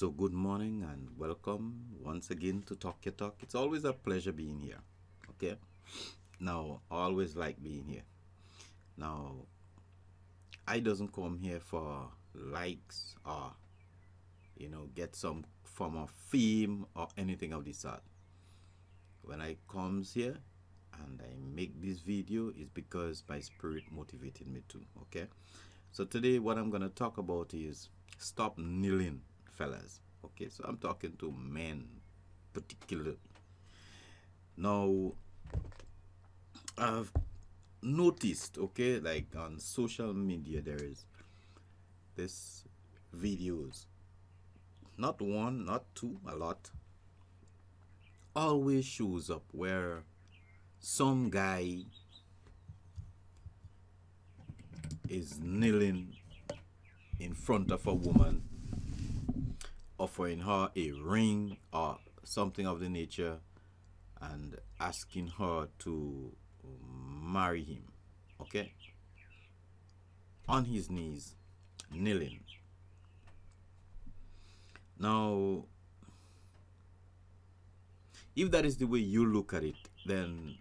So good morning and welcome once again to Talk Your Talk. It's always a pleasure being here. Okay. Now, I always like being here. Now, I doesn't come here for likes or get some form of fame or anything of this sort. When I comes here and I make this video is because my spirit motivated me to. Okay. So today what I'm gonna talk about is stop kneeling, fellas. Okay, so I'm talking to men particular. Now I've noticed, okay, like on social media there is this videos, not one, not two, a lot, always shows up where some guy is kneeling in front of a woman, offering her a ring or something of the nature, and asking her to marry him. Okay, on his knees, kneeling. Now, if that is the way you look at it, then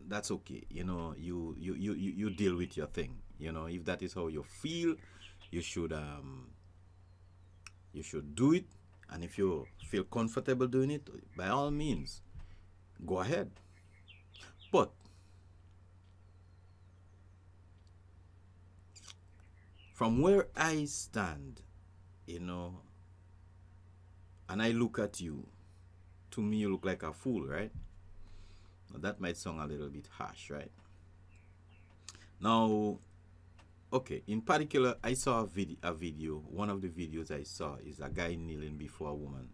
that's okay. You deal with your thing. If that is how you feel, you should do it. And if you feel comfortable doing it, by all means, go ahead. But from where I stand, and I look at you, to me you look like a fool, right? Now, that might sound a little bit harsh, right? Now, okay, in particular, I saw a video. One of the videos I saw is a guy kneeling before a woman.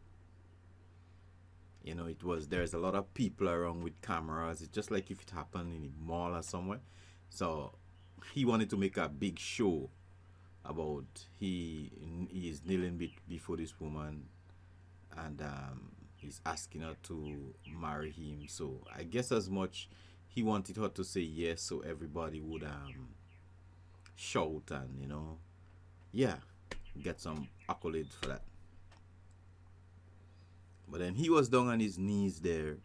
There's a lot of people around with cameras. It's just like if it happened in a mall or somewhere. So he wanted to make a big show about he is kneeling before this woman, and he's asking her to marry him. So I guess as much he wanted her to say yes, so everybody would shout and yeah, get some accolades for that. But then he was down on his knees there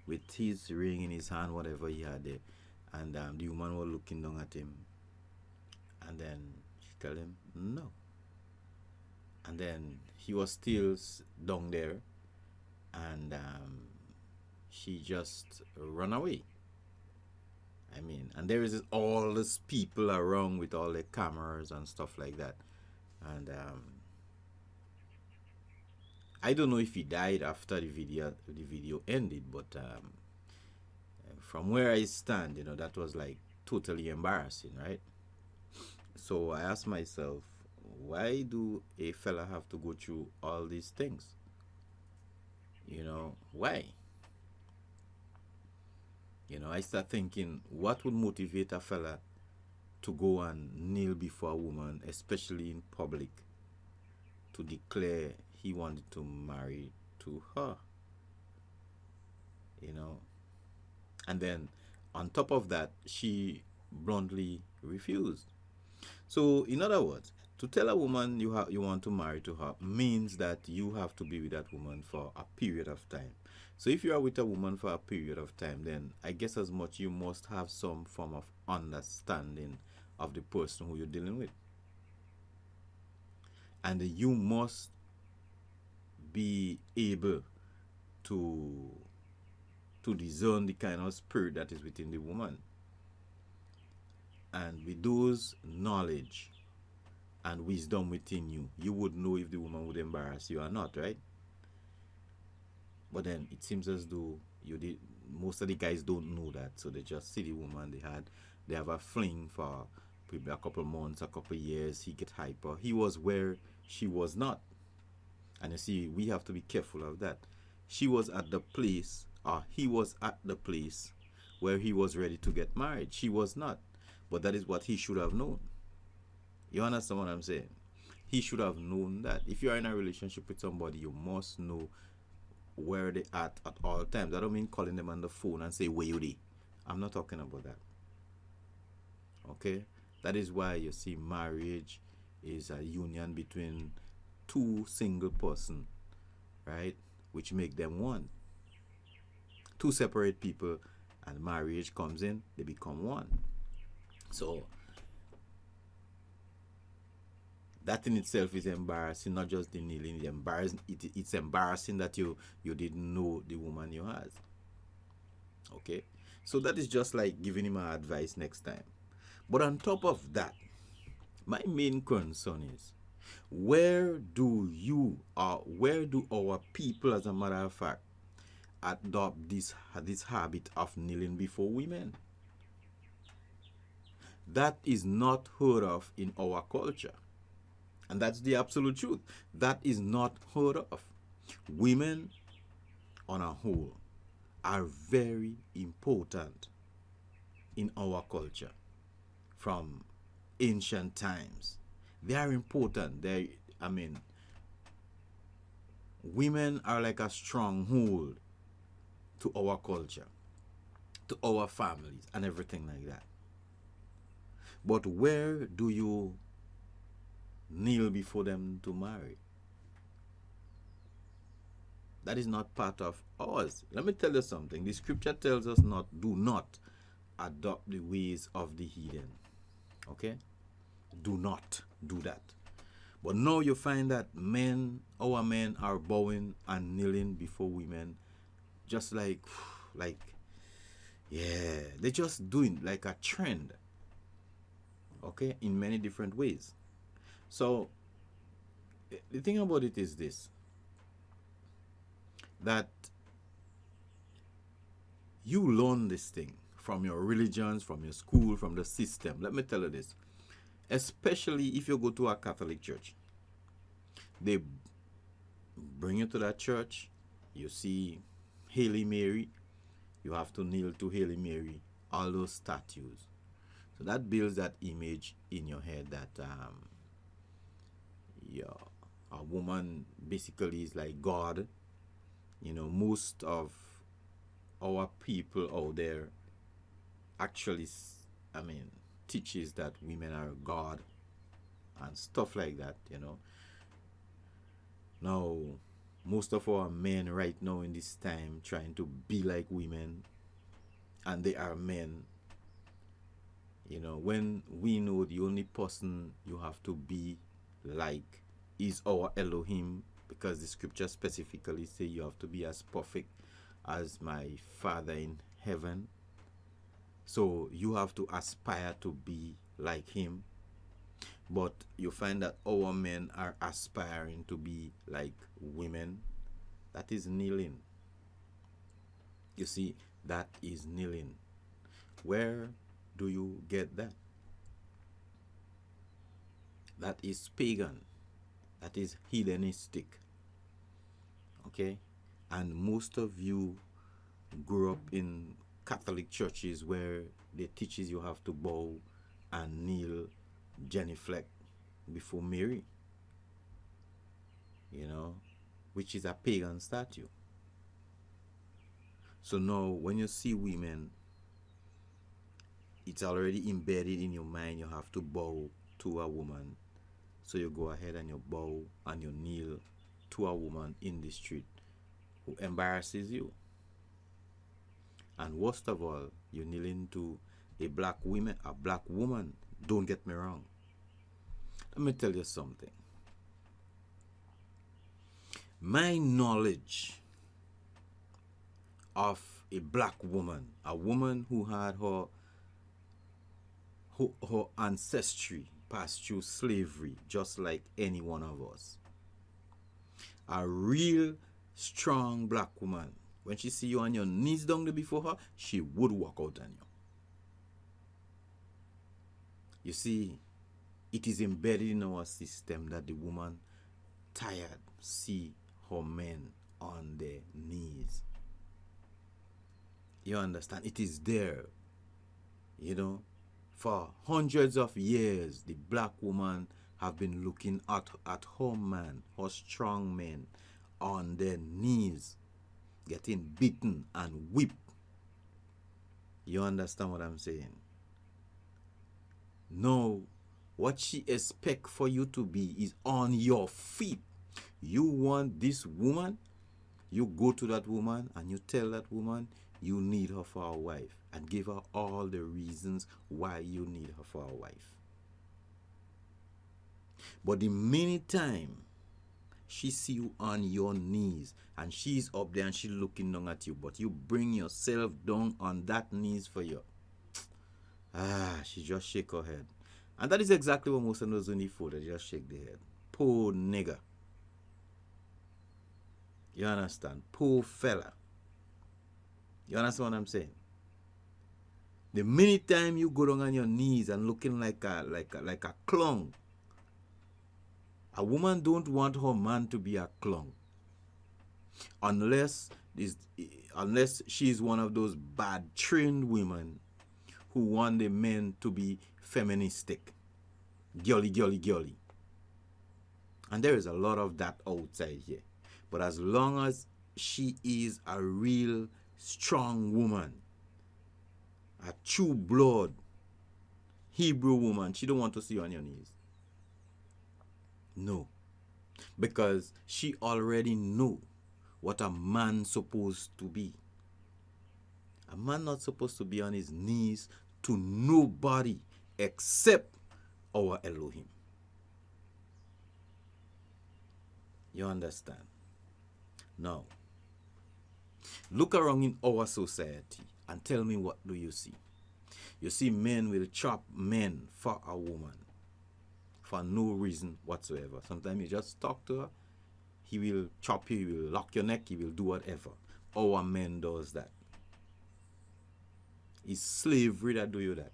with his ring in his hand, whatever he had there, and the woman was looking down at him, and then she told him no, and then he was still down there, and she just run away. I mean, and there is all these people around with all the cameras and stuff like that, and I don't know if he died after the video ended, but from where I stand, that was like totally embarrassing, right? So I asked myself, why do a fella have to go through all these things? Why? I start thinking, what would motivate a fella to go and kneel before a woman, especially in public, to declare he wanted to marry to her? And then on top of that, she bluntly refused. So in other words, to tell a woman you want to marry to her means that you have to be with that woman for a period of time. So if you are with a woman for a period of time, then I guess as much you must have some form of understanding of the person who you're dealing with. And you must be able to discern the kind of spirit that is within the woman. And with those knowledge and wisdom within you, you would know if the woman would embarrass you or not, right? But then it seems as though most of the guys don't know that, so they just see the woman they have a fling for maybe a couple months, a couple years. He get hyper. He was where she was not, and you see, we have to be careful of that. She was at the place, or he was at the place where he was ready to get married. She was not, but that is what he should have known. You understand what I'm saying? He should have known that if you are in a relationship with somebody, you must know where they at all times. I don't mean calling them on the phone and say, where you they? I'm not talking about that. Okay? That is why you see marriage is a union between two single person, right? Which make them one. Two separate people, and marriage comes in, they become one. So that in itself is embarrassing. Not just the kneeling, it's embarrassing that you didn't know the woman you had. Okay, so that is just like giving him advice next time. But on top of that, my main concern is, where do our people, as a matter of fact, adopt this habit of kneeling before women? That is not heard of in our culture. And that's the absolute truth. That is not heard of. Women, on a whole, are very important in our culture from ancient times. They are important. Women are like a stronghold to our culture, to our families, and everything like that. But where do you kneel before them to marry? That is not part of ours. Let me tell you something. The scripture tells us do not adopt the ways of the heathen. Okay? Do not do that. But now you find that our men are bowing and kneeling before women, just like, yeah, they're just doing like a trend. Okay? In many different ways. So, the thing about it is this, that you learn this thing from your religions, from your school, from the system. Let me tell you this. Especially if you go to a Catholic church. They bring you to that church. You see Hail Mary. You have to kneel to Hail Mary. All those statues. So that builds that image in your head that a woman basically is like God. Most of our people out there actually, teaches that women are God and stuff like that. Now, most of our men right now in this time trying to be like women, and they are men. When we know the only person you have to be like is our Elohim, because the scripture specifically say you have to be as perfect as my Father in heaven. So you have to aspire to be like him. But you find that our men are aspiring to be like women. That is kneeling. You see, that is kneeling. Where do you get that? That is pagan. That is heathenistic. Okay? And most of you grew up in Catholic churches where they teaches you have to bow and kneel genuflect before Mary. Which is a pagan statue. So now when you see women, it's already embedded in your mind you have to bow to a woman. So you go ahead and you bow and you kneel to a woman in the street who embarrasses you. And worst of all, you're kneeling to a black woman. Don't get me wrong. Let me tell you something. My knowledge of a black woman, a woman who had her ancestry passed through slavery, just like any one of us. A real strong black woman, when she see you on your knees down there before her, she would walk out on you. You see, it is embedded in our system that the woman tired see her men on their knees. You understand? It is there. For hundreds of years, the black woman have been looking at her man, her strong men, on their knees, getting beaten and whipped. You understand what I'm saying? No, what she expect for you to be is on your feet. You want this woman, you go to that woman and you tell that woman you need her for a wife and give her all the reasons why you need her for a wife. But the minute time she see you on your knees and she's up there and she's looking down at you, but you bring yourself down on that knees for you, she just shake her head. And that is exactly what most of those who need food, they just shake their head. Poor nigger. You understand? Poor fella. You understand what I'm saying? The minute time you go down on your knees and looking like a clown, a woman don't want her man to be a clown. Unless she's one of those bad trained women who want the men to be feministic. Girly. And there is a lot of that outside here. But as long as she is a real strong woman, a true blood Hebrew woman, she don't want to see you on your knees. No. Because she already know what a man supposed to be. A man not supposed to be on his knees to nobody except our Elohim. You understand? Now, look around in our society and tell me, what do you see? You see men will chop men for a woman for no reason whatsoever. Sometimes you just talk to her, he will chop you, he will lock your neck, he will do whatever. Our men does that. It's slavery that do you that.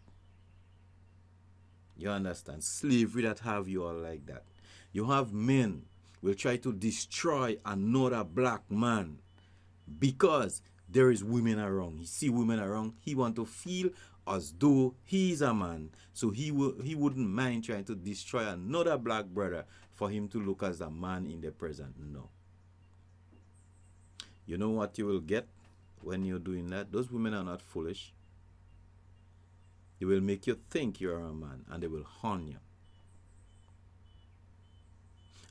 You understand? Slavery that have you all like that. You have men will try to destroy another black man because there is women around. He see women around, he want to feel as though he's a man, so he wouldn't mind trying to destroy another black brother for him to look as a man in the present. No. You know what you will get when you're doing that? Those women are not foolish. They will make you think you're a man and they will harm you.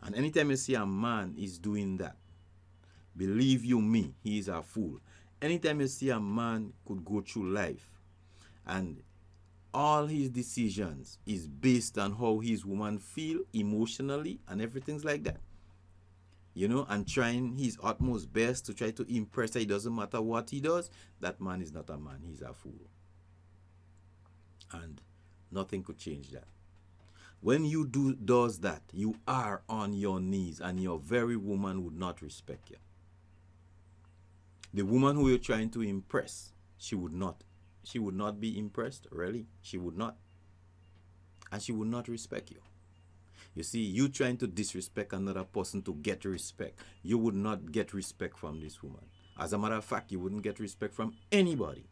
And anytime you see a man is doing that, believe you me, he is a fool. Anytime you see a man could go through life and all his decisions is based on how his woman feel emotionally and everything's like that, you know, and trying his utmost best to try to impress her, it doesn't matter what he does, that man is not a man, he's a fool. And nothing could change that. When you does that, you are on your knees and your very woman would not respect you. The woman who you're trying to impress, she would not be impressed, really. She would not. And she would not respect you. You see, you trying to disrespect another person to get respect. You would not get respect from this woman. As a matter of fact, you wouldn't get respect from anybody.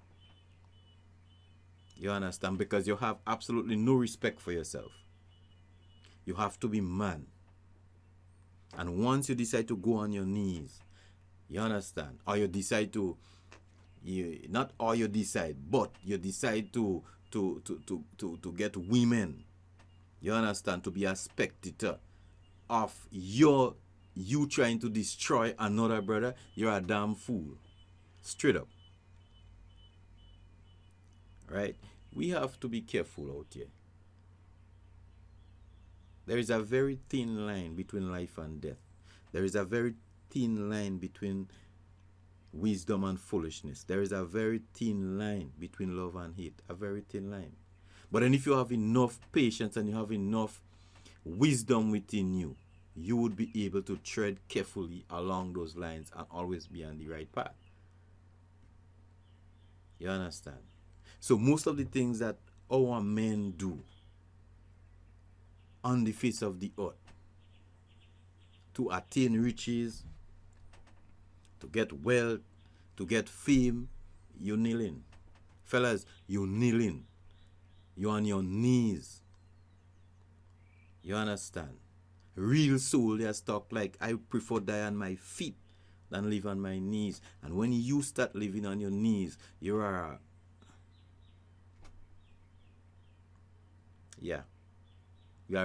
You understand? Because you have absolutely no respect for yourself. You have to be man. And once you decide to go on your knees, you understand? Or you decide to, not or you decide, but you decide to get women, you understand, to be a spectator of you trying to destroy another brother, you're a damn fool. Straight up. Right? We have to be careful out here. There is a very thin line between life and death. There is a very thin line between wisdom and foolishness. There is a very thin line between love and hate. A very thin line. But then if you have enough patience and you have enough wisdom within you, you would be able to tread carefully along those lines and always be on the right path. You understand? So most of the things that our men do on the face of the earth to attain riches, to get wealth, to get fame, you kneeling. Fellas, you kneeling. You on your knees. You understand? Real soldiers talk like, I prefer die on my feet than live on my knees. And when you start living on your knees, you are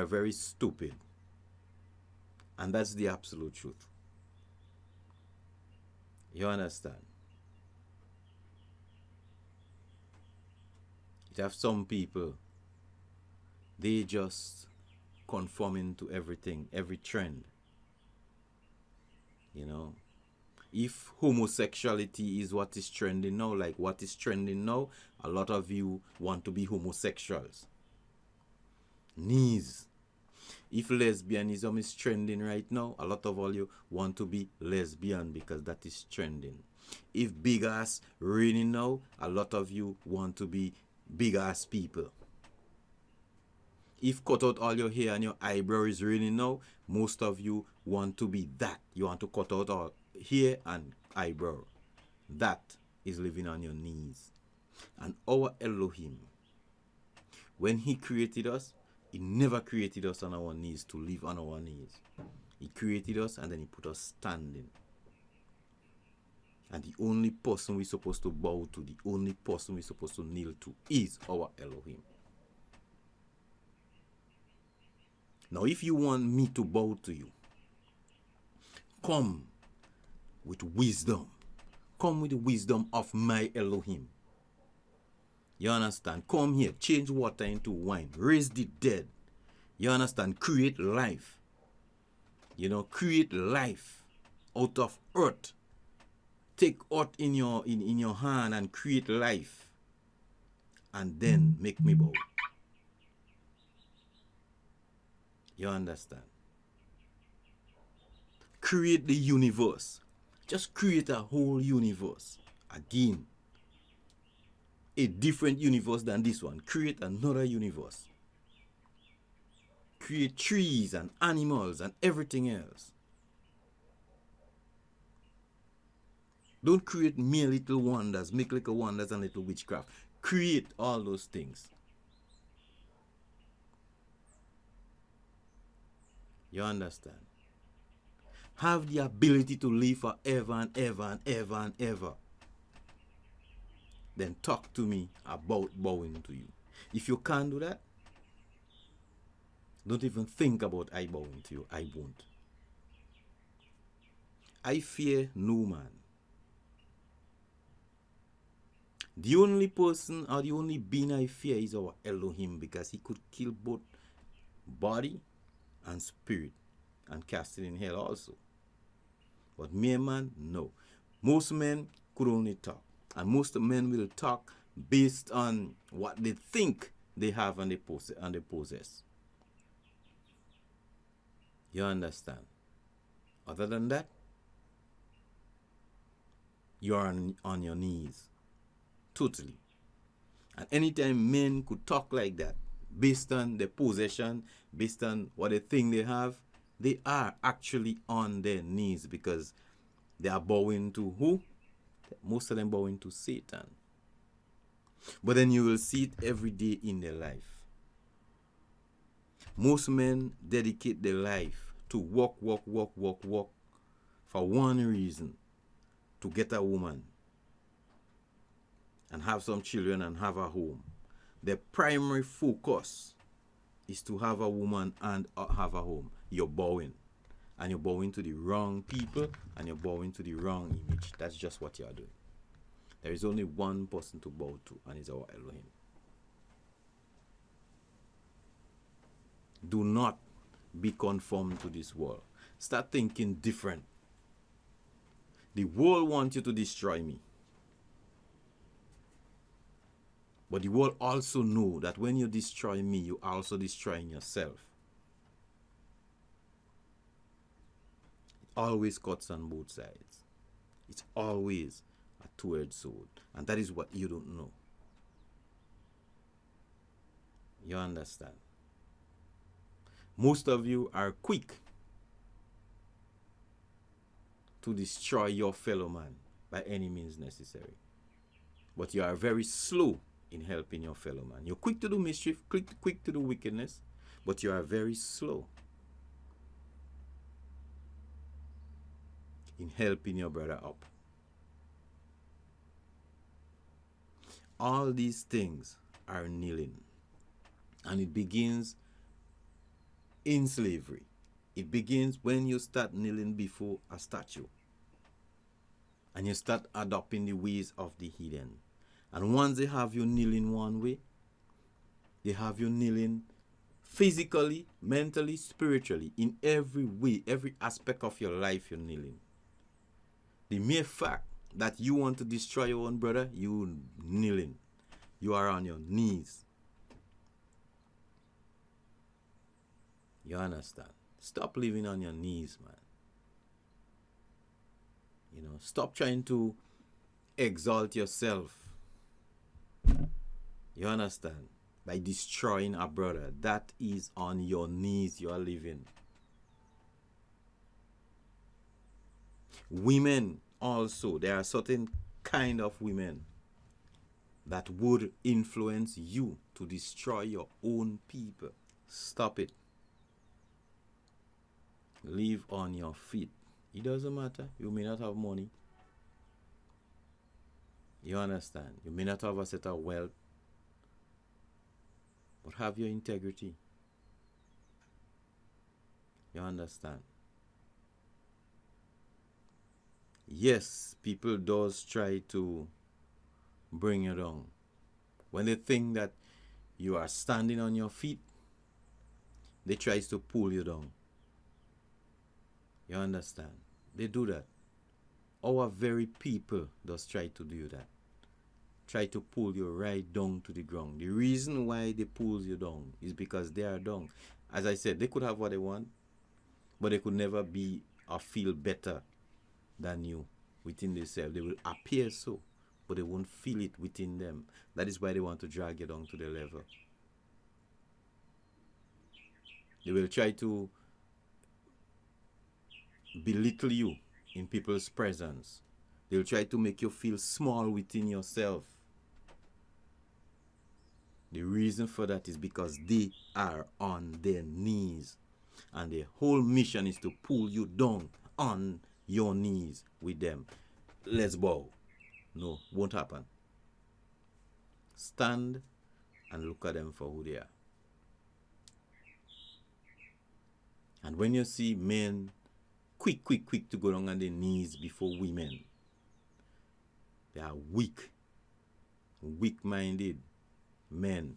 very stupid. And that's the absolute truth. You understand? You have some people, they just conforming to everything, every trend. You know, if homosexuality is what is trending now, like what is trending now, a lot of you want to be homosexuals. Knees. If lesbianism is trending right now, a lot of all you want to be lesbian because that is trending. If big ass raining now, a lot of you want to be big ass people. If cut out all your hair and your eyebrow is raining now, most of you want to be that. You want to cut out all hair and eyebrow. That is living on your knees. And our Elohim, when he created us, he never created us on our knees to live on our knees. He created us and then he put us standing. And the only person we're supposed to bow to, the only person we're supposed to kneel to is our Elohim. Now, if you want me to bow to you, come with wisdom. Come with the wisdom of my Elohim. You understand? Come here, change water into wine, raise the dead. You understand? Create life. You know, create life out of earth. Take earth in your hand and create life. And then make me bow. You understand? Create the universe. Just create a whole universe. Again. A different universe than this one. Create another universe. Create trees and animals and everything else. Don't create mere little wonders, make little wonders and little witchcraft. Create all those things. You understand? Have the ability to live forever and ever and ever and ever. Then talk to me about bowing to you. If you can't do that, don't even think about I bowing to you. I won't. I fear no man. The only person or the only being I fear is our Elohim, because he could kill both body and spirit and cast it in hell also. But mere man, no. Most men could only talk. And most men will talk based on what they think they have and they possess. You understand? Other than that, you are on your knees. Totally. And anytime men could talk like that, based on their possession, based on what they think they have, they are actually on their knees, because they are bowing to who? Most of them bowing to Satan. But then you will see it every day in their life. Most men dedicate their life to work for one reason: to get a woman and have some children and have a home. Their primary focus is to have a woman and have a home. You're bowing. And you're bowing to the wrong people, and you're bowing to the wrong image. That's just what you're doing. There is only one person to bow to, and it's our Elohim. Do not be conformed to this world. Start thinking different. The world wants you to destroy me. But the world also know that when you destroy me, you're also destroying yourself. It always cuts on both sides. It's always a two-edged sword. And that is what you don't know. You understand? Most of you are quick to destroy your fellow man by any means necessary. But you are very slow in helping your fellow man. You're quick to do mischief, quick to do wickedness, but you are very slow in helping your brother up. All these things are kneeling, and it begins in slavery, It begins when you start kneeling before a statue and you start adopting the ways of the heathen. And once they have you kneeling one way, they have you kneeling physically, mentally, spiritually, in every way, every aspect of your life you're kneeling. The mere fact that you want to destroy your own brother, you kneeling. You are on your knees. You understand? Stop living on your knees, man. Stop trying to exalt yourself. You understand? By destroying a brother. That is on your knees you are living. Women also, there are certain kind of women that would influence you to destroy your own people. Stop it. Live on your feet. It doesn't matter. You may not have money. You understand? You may not have a set of wealth. But have your integrity. You understand? Yes, people does try to bring you down. When they think that you are standing on your feet, they tries to pull you down. You understand? They do that. Our very people does try to do that. Try to pull you right down to the ground. The reason why they pull you down is because they are down. As I said, they could have what they want, but they could never be or feel better than you within themselves. They will appear so, but they won't feel it within them. That is why they want to drag you down to their level. They will try to belittle you in people's presence. They will try to make you feel small within yourself. The reason for that is because they are on their knees. And their whole mission is to pull you down on your knees with them. Let's bow. No, won't happen. Stand and look at them for who they are. And when you see men quick to go down on their knees before women, they are weak-minded men.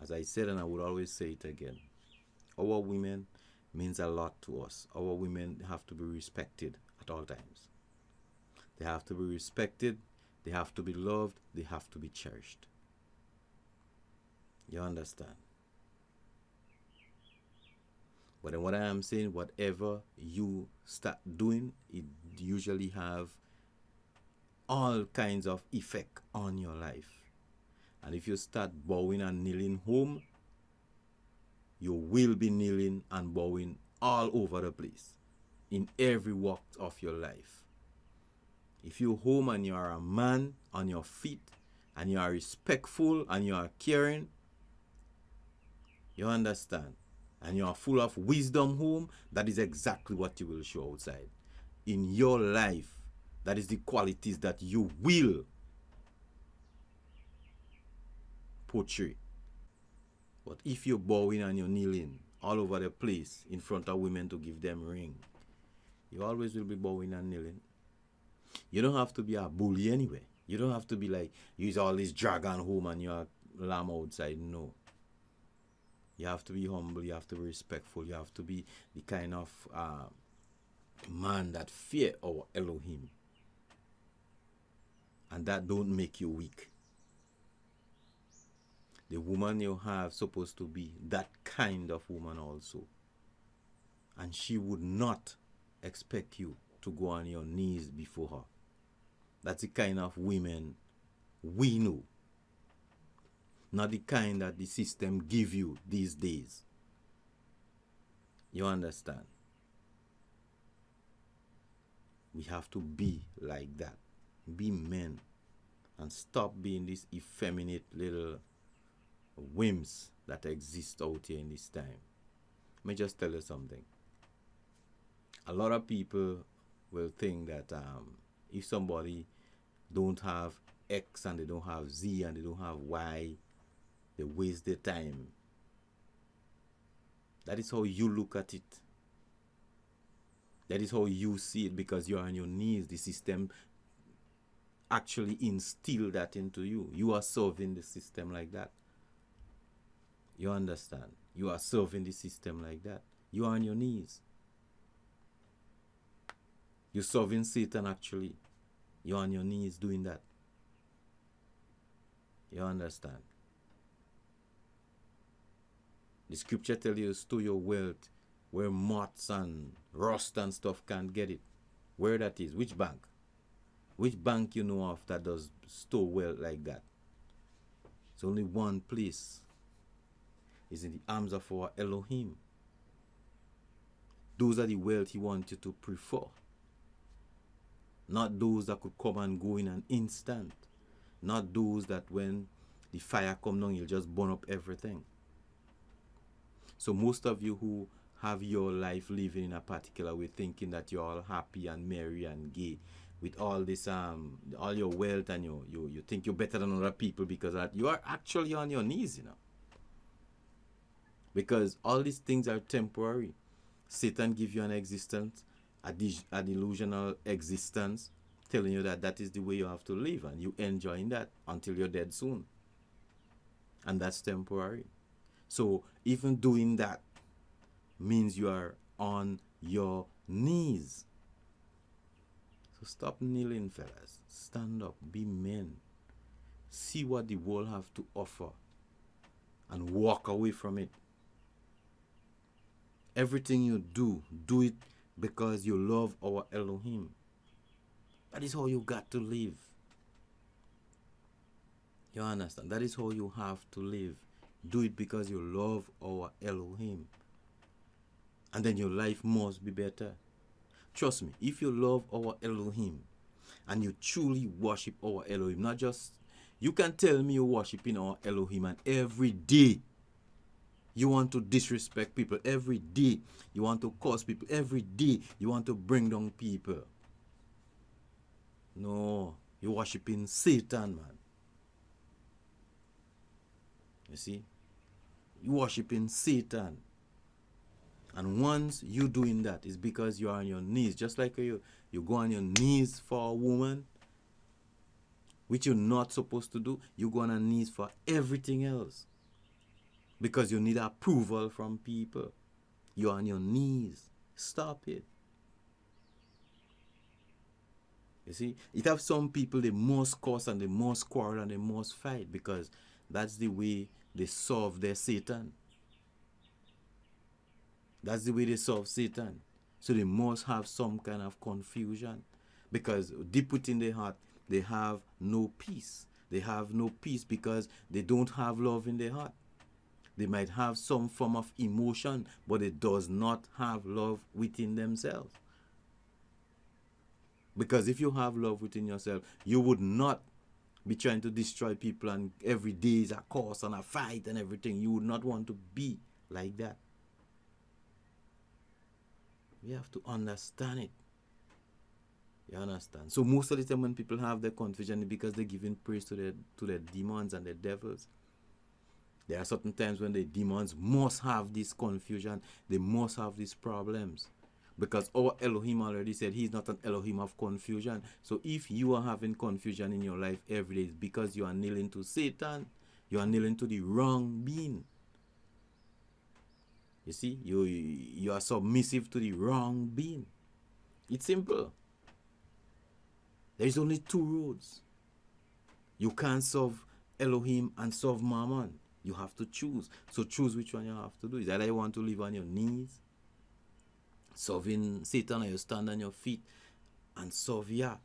As I said, and I would always say it again, our women means a lot to us. Our women have to be respected at all times. They have to be respected, they have to be loved, they have to be cherished. You understand? But then what I am saying, whatever you start doing, it usually have all kinds of effect on your life. And if you start bowing and kneeling home, you will be kneeling and bowing all over the place, in every walk of your life. If you're home and you are a man on your feet, and you are respectful and you are caring, you understand, and you are full of wisdom home, that is exactly what you will show outside. In your life, that is the qualities that you will portray. But if you're bowing and you're kneeling all over the place in front of women to give them ring, you always will be bowing and kneeling. You don't have to be a bully anyway. You don't have to be like, use all this dragon home and you're a lamb outside. No. You have to be humble. You have to be respectful. You have to be the kind of man that fear our Elohim. And that don't make you weak. The woman you have supposed to be that kind of woman also. And she would not expect you to go on your knees before her. That's the kind of women we know. Not the kind that the system give you these days. You understand? We have to be like that. Be men. And stop being these effeminate little whims that exist out here in this time. Let me just tell you something. A lot of people will think that if somebody don't have X and they don't have Z and they don't have Y, they waste their time. That is how you look at it. That is how you see it, because you're on your knees. The system actually instill that into you. You are serving the system like that. You understand? You are serving the system like that. You are on your knees. You're serving Satan actually. You're on your knees doing that. You understand? The scripture tells you, store your wealth where moths and rust and stuff can't get it. Where that is? Which bank? Which bank you know of that does store wealth like that? It's only one place. It's in the arms of our Elohim. Those are the wealth he wants you to prefer. Not those that could come and go in an instant. Not those that when the fire come down, you'll just burn up everything. So most of you who have your life living in a particular way, thinking that you're all happy and merry and gay with all this all your wealth, and you think you're better than other people because that you are actually on your knees, you know. Because all these things are temporary. Satan gives you an existence, a delusional existence, telling you that that is the way you have to live, and you enjoying that until you're dead soon. And that's temporary. So even doing that means you are on your knees. So stop kneeling, fellas. Stand up. Be men. See what the world have to offer and walk away from it. Everything you do, do it because you love our Elohim. That is how you got to live. You understand? That is how you have to live. Do it because you love our Elohim. And then your life must be better. Trust me, if you love our Elohim and you truly worship our Elohim, not just, you can tell me you're worshiping our Elohim and every day you want to disrespect people, every day you want to curse people, every day you want to bring down people. No, you're worshiping Satan, man. You see? You're worshiping Satan. And once you doing that, it's because you're on your knees. Just like you go on your knees for a woman, which you're not supposed to do. You go on your knees for everything else. Because you need approval from people. You're on your knees. Stop it. You see, it have some people, they must curse and they must quarrel and they must fight, because that's the way they solve their Satan. That's the way they solve Satan. So they must have some kind of confusion, because deep within their heart, they have no peace. They have no peace because they don't have love in their heart. They might have some form of emotion, but it does not have love within themselves. Because if you have love within yourself, you would not be trying to destroy people and every day is a curse and a fight and everything. You would not want to be like that. We have to understand it. You understand? So most of the time when people have their confusion, it's because they're giving praise to their demons and their devils. There are certain times when the demons must have this confusion. They must have these problems. Because our Elohim already said he's not an Elohim of confusion. So if you are having confusion in your life every day, it's because you are kneeling to Satan. You are kneeling to the wrong being. You see, you are submissive to the wrong being. It's simple. There is only two roads. You can't serve Elohim and serve Mammon. You have to choose. So choose which one you have to do. Is either you want to live on your knees, serving Satan, or you stand on your feet and serve Yah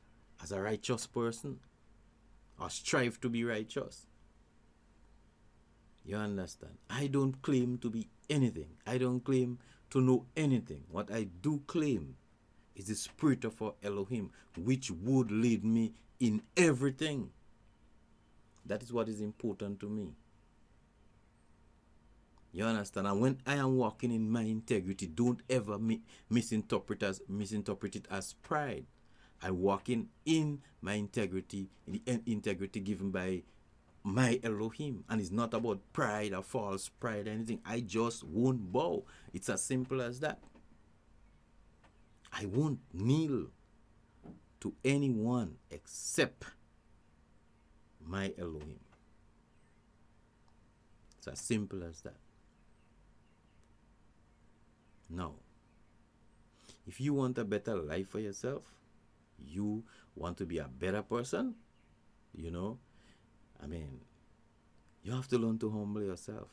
as a righteous person, or strive to be righteous. You understand? I don't claim to be anything. I don't claim to know anything. What I do claim is the spirit of our Elohim, which would lead me in everything. That is what is important to me. You understand? And when I am walking in my integrity, don't ever misinterpret it as pride. I walk in my integrity, in the integrity given by my Elohim, and it's not about pride or false pride or anything. I just won't bow. It's as simple as that. I won't kneel to anyone except my Elohim. It's as simple as that. Now, if you want a better life for yourself, you want to be a better person, you know, you have to learn to humble yourself.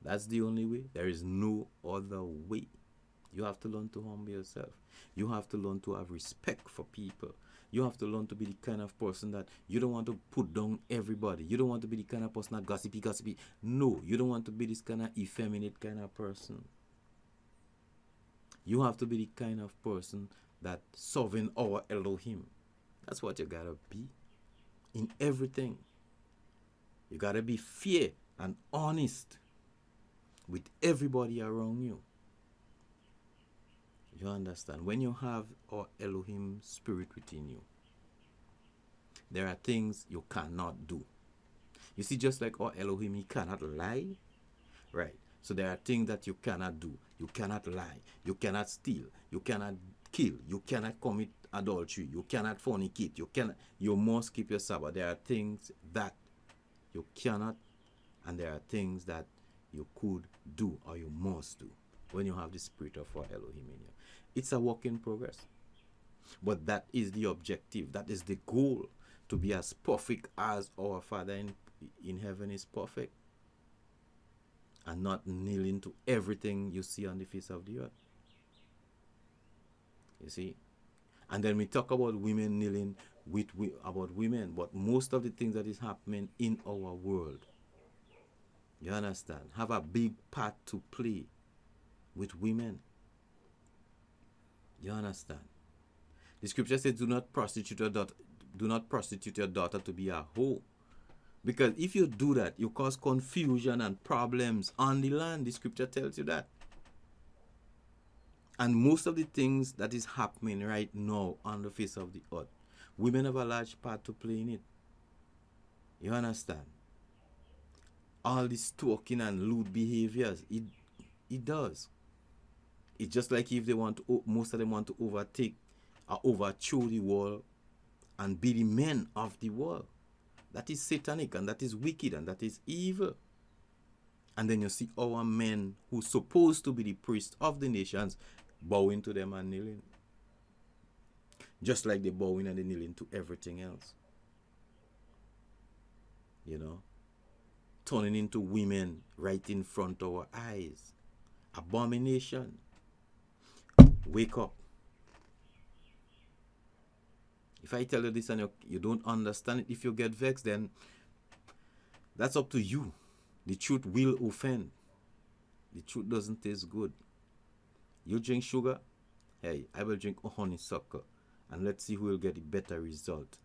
That's the only way. There is no other way. You have to learn to humble yourself. You have to learn to have respect for people. You have to learn to be the kind of person that you don't want to put down everybody. You don't want to be the kind of person that gossipy. No, you don't want to be this kind of effeminate kind of person. You have to be the kind of person that serving our Elohim. That's what you gotta be in everything. You gotta be fair and honest with everybody around you. You understand? When you have our Elohim spirit within you, there are things you cannot do. You see, just like our Elohim, he cannot lie, right? So there are things that you cannot do. You cannot lie. You cannot steal. You cannot kill. You cannot commit adultery. You cannot fornicate. You must keep your Sabbath. There are things that you cannot, and there are things that you could do or you must do when you have the spirit of our Elohim in you. It's a work in progress. But that is the objective. That is the goal, to be as perfect as our Father in heaven is perfect, and not kneeling to everything you see on the face of the earth. You see? And then we talk about women kneeling about women, but most of the things that is happening in our world, you understand, have a big part to play with women. You understand? The scripture says, do not prostitute your daughter to be a hoe. Because if you do that, you cause confusion and problems on the land. The scripture tells you that. And most of the things that is happening right now on the face of the earth, women have a large part to play in it. You understand? All this stalking and lewd behaviors, it does. It's just like if most of them want to overtake or overthrow the world and be the men of the world. That is satanic, and that is wicked, and that is evil. And then you see our men who supposed to be the priests of the nations bowing to them and kneeling. Just like they bowing and they kneeling to everything else. You know? Turning into women right in front of our eyes. Abomination. Wake up. If I tell you this and you don't understand it, if you get vexed, then that's up to you. The truth will offend. The truth doesn't taste good. You drink sugar, hey, I will drink honeysuckle, and let's see who will get a better result.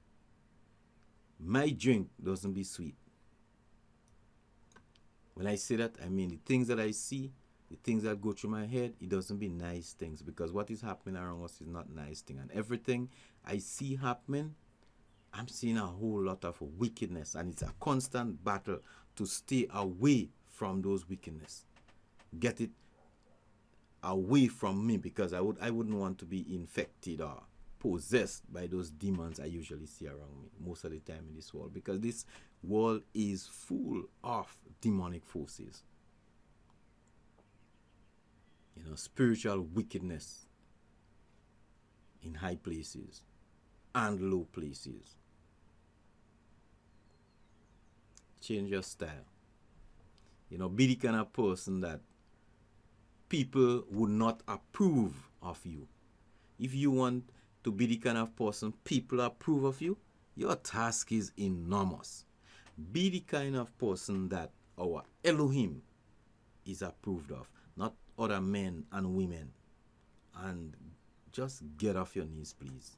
My drink doesn't be sweet. When I say that, I mean the things that I see, the things that go through my head, it doesn't be nice things, because what is happening around us is not nice thing. And everything I see happening, I'm seeing a whole lot of wickedness, and it's a constant battle to stay away from those wickedness. Get it away from me, because I wouldn't want to be infected or possessed by those demons I usually see around me most of the time in this world, because this world is full of demonic forces. You know, spiritual wickedness in high places and low places. Change your style. You know, be the kind of person that people would not approve of you. If you want to be the kind of person people approve of you, your task is enormous. Be the kind of person that our Elohim is approved of, not other men and women. And just get off your knees, please.